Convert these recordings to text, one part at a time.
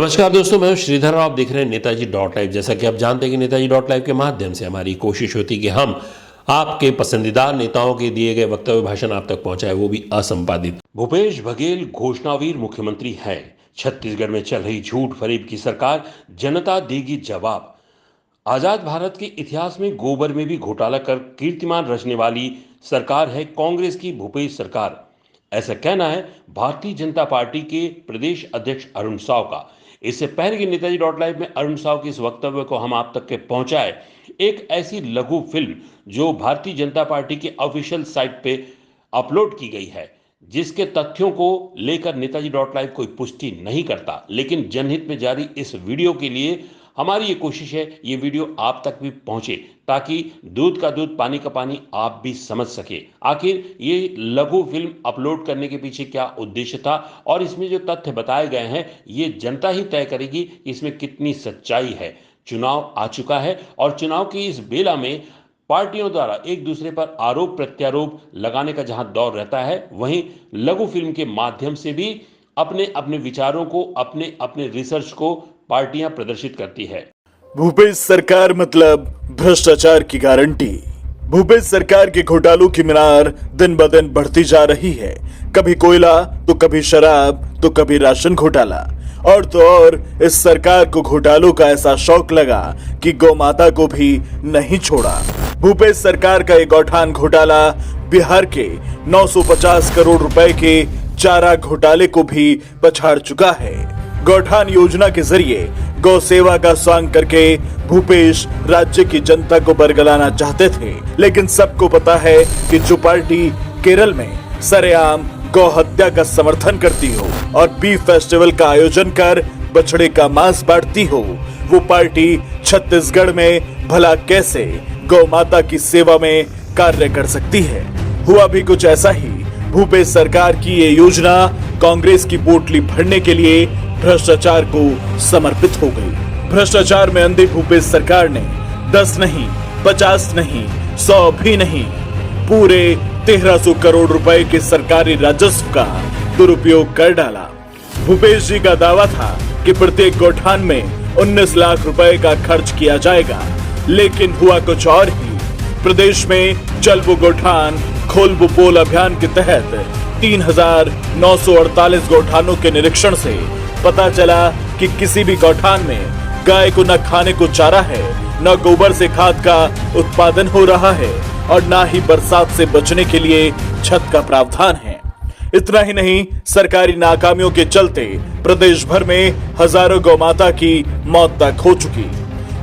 नमस्कार दोस्तों, मैं हूं श्रीधर और आप देख रहे हैं नेताजी डॉट लाइव। जैसा कि आप जानते हैं कि नेताजी डॉट लाइव के माध्यम से हमारी कोशिश होती है कि हम आपके पसंदीदा नेताओं के दिए गए वक्तव्य भाषण आप तक पहुंचाए, वो भी असंपादित। भूपेश बघेल घोषणावीर मुख्यमंत्री है। छत्तीसगढ़ में चल रही झूठ फरेब की सरकार, जनता देगी जवाब। आजाद भारत के इतिहास में गोबर में भी घोटाला कर कीर्तिमान रचने वाली सरकार है कांग्रेस की भूपेश सरकार। ऐसा कहना है भारतीय जनता पार्टी के प्रदेश अध्यक्ष अरुण साव का। इससे पहले कि नेताजी डॉट लाइव में अरुण साव के इस वक्तव्य को हम आप तक के पहुंचाए, एक ऐसी लघु फिल्म जो भारतीय जनता पार्टी के ऑफिशियल साइट पे अपलोड की गई है, जिसके तथ्यों को लेकर नेताजी डॉट लाइव कोई पुष्टि नहीं करता, लेकिन जनहित में जारी इस वीडियो के लिए हमारी ये कोशिश है ये वीडियो आप तक भी पहुंचे, ताकि दूध का दूध पानी का पानी आप भी समझ सके। आखिर ये लघु फिल्म अपलोड करने के पीछे क्या उद्देश्य था और इसमें जो तथ्य बताए गए हैं ये जनता ही तय करेगी कि इसमें कितनी सच्चाई है। चुनाव आ चुका है और चुनाव की इस बेला में पार्टियों द्वारा एक दूसरे पर आरोप प्रत्यारोप लगाने का जहां दौर रहता है, वहीं लघु फिल्म के माध्यम से भी अपने अपने विचारों को, अपने अपने रिसर्च को पार्टियां प्रदर्शित करती है। भूपेश सरकार मतलब भ्रष्टाचार की गारंटी। भूपेश सरकार के घोटालों की मीनार दिन ब दिन बढ़ती जा रही है। कभी कोयला तो कभी शराब तो कभी राशन घोटाला। और तो और इस सरकार को घोटालों का ऐसा शौक लगा कि गौ माता को भी नहीं छोड़ा। भूपेश सरकार का एक गौठान घोटाला बिहार के 950 करोड़ रुपए के चारा घोटाले को भी पछाड़ चुका है। गौठान योजना के जरिए गौ सेवा का स्वांग करके भूपेश राज्य की जनता को बरगलाना चाहते थे, लेकिन सबको पता है कि जो पार्टी केरल में सरेआम गौ हत्या का समर्थन करती हो और बीफ फेस्टिवल का आयोजन कर बछड़े का मांस बांटती हो, वो पार्टी छत्तीसगढ़ में भला कैसे गौ माता की सेवा में कार्य कर सकती है। हुआ भी कुछ ऐसा ही। भूपेश सरकार की ये योजना कांग्रेस की पोटली भरने के लिए भ्रष्टाचार को समर्पित हो गई। भ्रष्टाचार में अंधे भूपेश सरकार ने 10 नहीं, 50 नहीं, 100 भी नहीं, पूरे 1300 करोड़ रुपए के सरकारी राजस्व का दुरुपयोग कर डाला। भूपेश जी का दावा था कि प्रत्येक गौठान में 19 लाख रुपए का खर्च किया जाएगा, लेकिन हुआ कुछ और ही। प्रदेश में चल वो गौठान खोल वो पोल अभियान के तहत 3948 गौठानों के निरीक्षण से पता चला कि किसी भी गौठान में गाय को न खाने को चारा है, न गोबर से खाद का उत्पादन हो रहा है और न ही बरसात से बचने के लिए छत का प्रावधान है। इतना ही नहीं, सरकारी नाकामियों के चलते प्रदेश भर में हजारों गौमाता की मौत तक हो चुकी।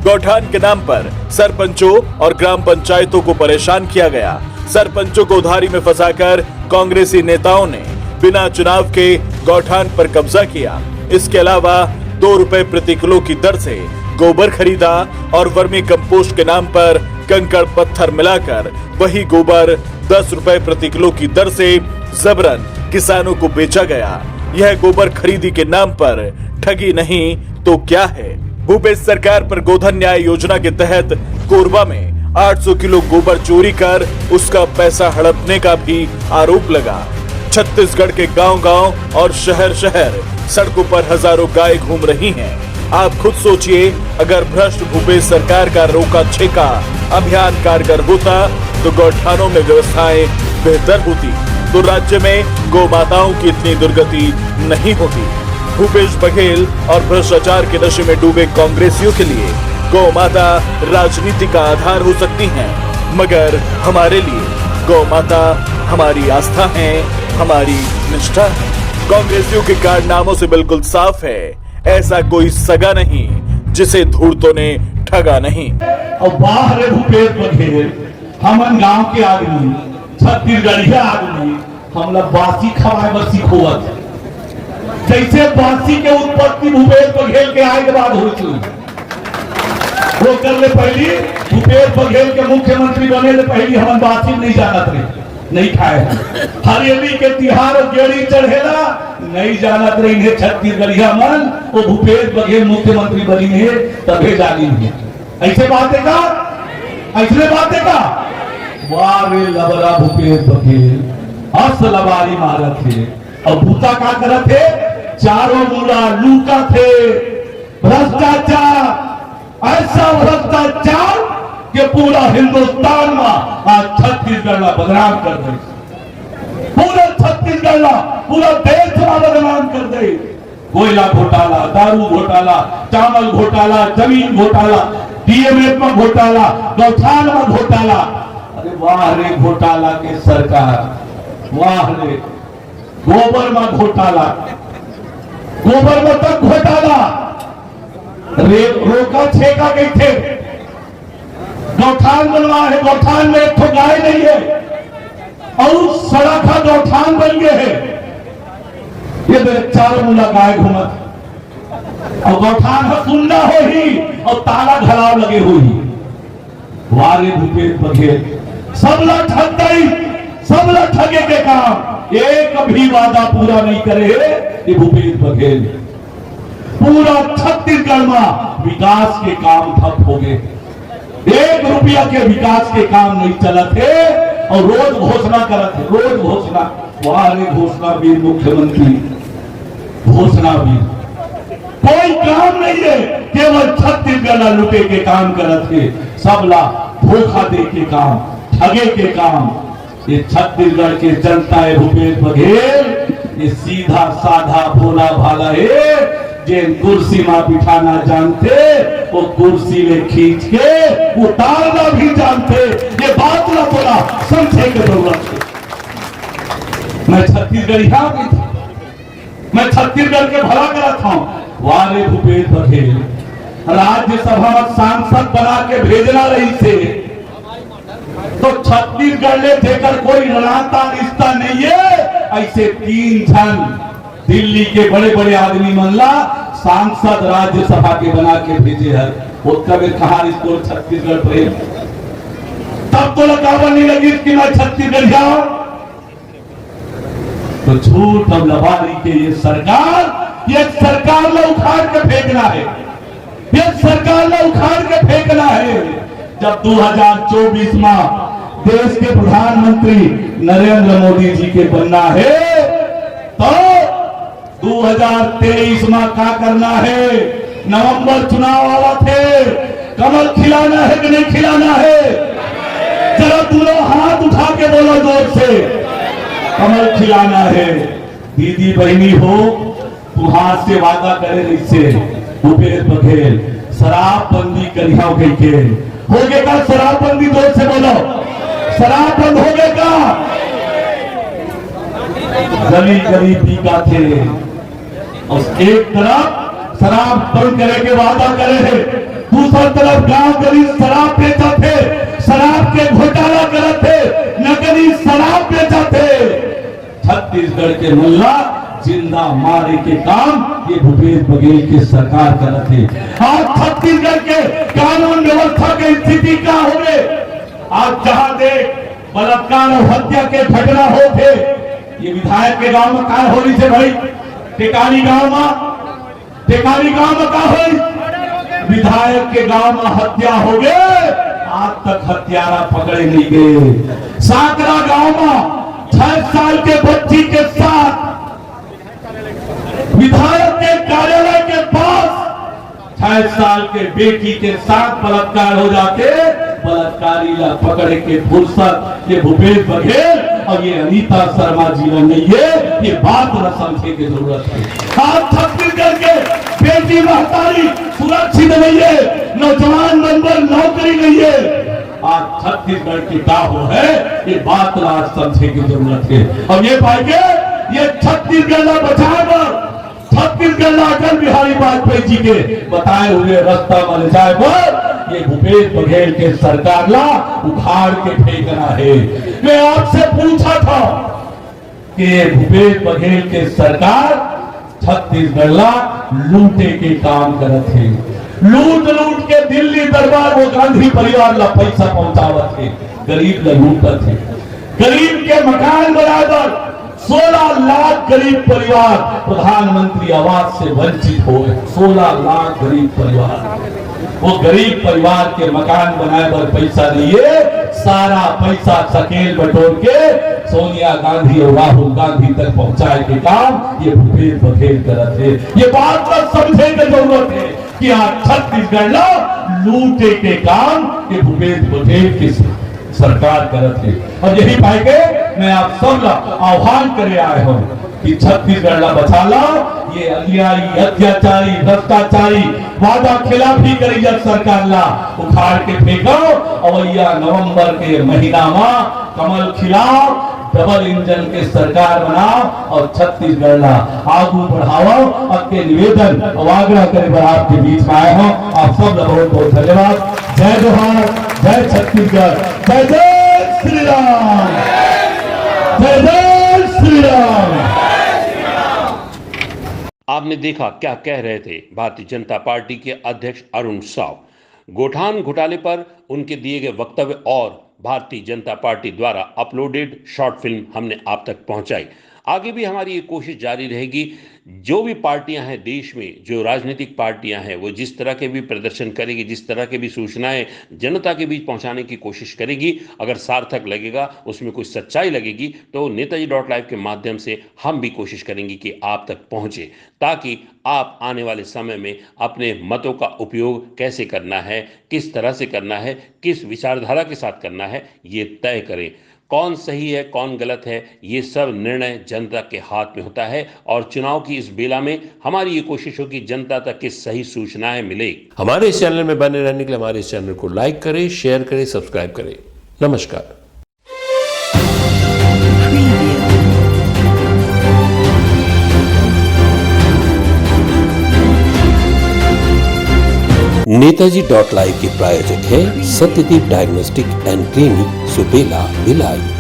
गौठान के नाम पर सरपंचों और ग्राम पंचायतों को परेशान किया गया। सरपंचों को उधारी में फंसाकर कांग्रेसी नेताओं ने बिना चुनाव के गौठान पर कब्जा किया। इसके अलावा 2 रुपए प्रति किलो की दर से गोबर खरीदा और वर्मी कंपोस्ट के नाम पर कंकड़ पत्थर मिलाकर वही गोबर 10 रुपए प्रति किलो की दर से जबरन किसानों को बेचा गया। यह गोबर खरीदी के नाम पर ठगी नहीं तो क्या है। भूपेश सरकार पर गोधन न्याय योजना के तहत कोरबा में 800 किलो गोबर चोरी कर उसका पैसा हड़पने का भी आरोप लगा। छत्तीसगढ़ के गांव-गांव और शहर-शहर सड़कों पर हजारों गाय घूम रही हैं। आप खुद सोचिए, अगर भ्रष्ट भूपेश सरकार का रोका छेका अभियान कारगर होता तो गौठानों में व्यवस्थाएं बेहतर होती, तो राज्य में गौ माताओं की इतनी दुर्गति नहीं होती। भूपेश बघेल और भ्रष्टाचार के नशे में डूबे कांग्रेसियों के लिए गौ माता राजनीति का आधार हो सकती हैं, मगर हमारे लिए गौ माता हमारी आस्था है, हमारी निष्ठा है। कांग्रेसियों के कारनामों से बिल्कुल साफ है, ऐसा कोई सगा नहीं जिसे धूर्तों ने ठगा नहीं। और बाहर भूपेश बघेल हमन गांव के आदमी, छत्तीसगढ़िया आदमी, हम लोग बासी खवाए बस सिखोवत। जैसे बासी के उत्पत्ति भूपेश बघेल के आए के बाद हो चुकी, वो कर ले पहली भूपेश बघेल के मुख्यमंत्री बने ले पहली हम बासी नहीं जानत रहे, नहीं खाए। हरियाली के तिहार और गेड़ी चढ़ेला नहीं जानत रही है छत्तीसगढ़िया मन, वो भूपेश बघेल मुख्यमंत्री बनी है तबे जानी है। ऐसे बात है का, ऐसे बात है का। वारे लबरा भूपेश बघेल हंस लबारी मारत है और भूता का करत है, चारों मुला लूटा थे भ्रष्टाचार, ऐसा भ्रष्टाचार कि पूरा हिंदुस्तान में आज छत्तीसगढ़ ला बदनाम कर दे, पूरा छत्तीसगढ़ ला पूरा देश में बदनाम कर दे। कोयला घोटाला, दारू घोटाला, चावल घोटाला, जमीन घोटाला, डीएमएफ में घोटाला, गौठान में घोटाला। अरे वाह रे घोटाला के सरकार, वाह रे। गोबर में घोटाला, गोबर में तक घोटाला, रोका छेका गई थे। गौठान बनवा है, गौठान में एक तो गाय नहीं है और सड़क का गौठान बन गए है। ये तो चार मुला गाय घूमत और गौठान है सुनना हो ही और ताला घलाव लगे हुई। वारे भूपेश बघेल सबला ठग गई, सबला ठगे के काम, एक भी वादा पूरा नहीं करे ये भूपेश बघेल। पूरा छत्तीसगढ़ में विकास के काम ठप हो गए, 1 रुपया के विकास के काम नहीं चलत है और रोज घोषणा करत है, रोज घोषणा। वारे घोषणा भी मुख्यमंत्री घोषणा भी, कोई काम नहीं है, केवल छत्तीसगढ़ लुटे के काम करत है, सबला धोखा दे के काम, ठगे के काम। ये छत्तीसगढ़ के जनता है भूपेश बघेल, ये सीधा साधा भोला भाला है। जिन कुर्सी में बिठाना जानते वो कुर्सी में खींच के उतारना भी जानते। ये बात ना बोला समझे के जरूरत है। मैं छत्तीसगढ़ यहाँ की थी, मैं छत्तीसगढ़ के भला करा था। वारे भूपेश बघेल राज्यसभा में सांसद बना के भेजना रही से तो छत्तीसगढ़ ले जेकर कोई नाता रिश्ता नहीं है, ऐसे 3 जन दिल्ली के बड़े बड़े आदमी मनला सांसद राज्यसभा के बना के भेजे है। वो कभी कहा इसको छत्तीसगढ़ प्रेम, तब तो लगावन नहीं लगी कि मैं छत्तीसगढ़ जाऊं। तो झूठ और लबारी के ये सरकार ला उखाड़ के फेंकना है, ये सरकार ला उखाड़ के फेंकना है। जब 2024 में देश के प्रधानमंत्री नरेंद्र मोदी जी के बनना है तो 2023 में क्या करना है? नवंबर चुनाव वाला थे, कमल खिलाना है कि नहीं खिलाना है? जरा दोनों हाथ उठा के बोलो जोर से, कमल खिलाना है। दीदी बहनी हो तुम्हार से वादा करे इससे भूपेश बघेल शराबबंदी करिया गई के हो गए का? शराबबंदी जोर से बोलो, शराब बंद हो गए का? गली गरीबी का थे और एक तरफ शराब बंद करे के वादा करे है, दूसरी तरफ गांव गरीब शराब बेचा थे, शराब के घोटाला करे थे, नकली शराब बेचा थे। छत्तीसगढ़ के मुल्ला जिंदा मारे के काम ये भूपेश बघेल की सरकार कर थे। आज छत्तीसगढ़ के कानून व्यवस्था की स्थिति क्या हो गए? आज जहां देख बलात्कार और हत्या के घटना हो थे, ये विधायक के गांव में क्या हो रही थे भाई? टेकानी गांव में क्या हुई? विधायक के गांव में हत्या हो गए, आज तक हत्यारा पकड़े नहीं गए। साकरा गांव में 6 साल के बच्ची के साथ विधायक के कार्यालय के पास 6 साल के बेटी के साथ बलात्कार हो जाते, बलात्कारी ला पकड़े के फुर्सत ये भूपेश बघेल और ये अनीता शर्मा जी नहीं है। ये बात न समझे की जरूरत है। आज छत्तीसगढ़ के बेटी महतारी सुरक्षित नहीं है, नौजवान नंबर नौकरी नहीं है। आज छत्तीसगढ़ की क्या हो है ये बात आज समझे की जरूरत है। और ये पाएंगे ये छत्तीसगढ़ बचाए, छत्तीसगढ़ अटल बिहारी वाजपेयी जी के बताए हुए रास्ता बन जाए पर ये भूपेश बघेल के सरकार ला उखाड़ के फेंकना है। मैं आपसे पूछा था कि भूपेश बघेल के सरकार छत्तीसगढ़ ला लूटे के काम करत है, लूट के दिल्ली दरबार वो गांधी परिवार ला पैसा पहुंचावत है, गरीब ला लूटत है। गरीब के मकान बराबर 16 लाख गरीब परिवार प्रधानमंत्री आवास से वंचित हो गए। 16 लाख गरीब परिवार, वो गरीब परिवार के मकान बनाए पर पैसा नहीं है, सारा पैसा सकेल बटोर के सोनिया गांधी और राहुल गांधी तक पहुंचाए के काम ये भूपेश बघेल करते हैं। ये बात पर समझे की जरूरत है। कि आज छत्तीसगढ़ ला लूटे के काम ये भूपेश बघेल की सरकार करत है। और यही पाए के मैं आप सब ला आह्वान करे आए हूं कि छत्तीसगढ़ ला बचा ला, ये अन्यायी अत्याचारी भ्रष्टाचारी वादा खिलाफी करी जब सरकार ला उखाड़ के फेंको। अवैया नवंबर के महीना में कमल खिलाओ, डबल इंजन के सरकार बनाओ और छत्तीसगढ़ ला आगू बढ़ाओ। आपके निवेदन और आग्रह करे पर आपके बीच में आए हो। आप सब लोग बहुत बहुत धन्यवाद। जय जोहार, जय छत्तीसगढ़, जय जय श्री राम, जय जय श्री राम। आपने देखा क्या कह रहे थे भारतीय जनता पार्टी के अध्यक्ष अरुण साव। गोठान घोटाले पर उनके दिए गए वक्तव्य और भारतीय जनता पार्टी द्वारा अपलोडेड शॉर्ट फिल्म हमने आप तक पहुंचाई। आगे भी हमारी ये कोशिश जारी रहेगी। जो भी पार्टियां हैं देश में, जो राजनीतिक पार्टियां हैं, वो जिस तरह के भी प्रदर्शन करेगी, जिस तरह के भी सूचनाएं जनता के बीच पहुंचाने की कोशिश करेगी, अगर सार्थक लगेगा, उसमें कुछ सच्चाई लगेगी, तो नेताजी.live के माध्यम से हम भी कोशिश करेंगे कि आप तक पहुंचे, ताकि आप आने वाले समय में अपने मतों का उपयोग कैसे करना है, किस तरह से करना है, किस विचारधारा के साथ करना है, ये तय करें। कौन सही है, कौन गलत है, ये सब निर्णय जनता के हाथ में होता है। और चुनाव की इस बेला में हमारी ये कोशिश हो कि जनता तक की सही सूचनाएं मिले। हमारे इस चैनल में बने रहने के लिए हमारे इस चैनल को लाइक करें, शेयर करें, सब्सक्राइब करें। नमस्कार। नेताजी.live के प्रायोजक है Satyadeep diagnostic and clinic, Supela, Bhilai.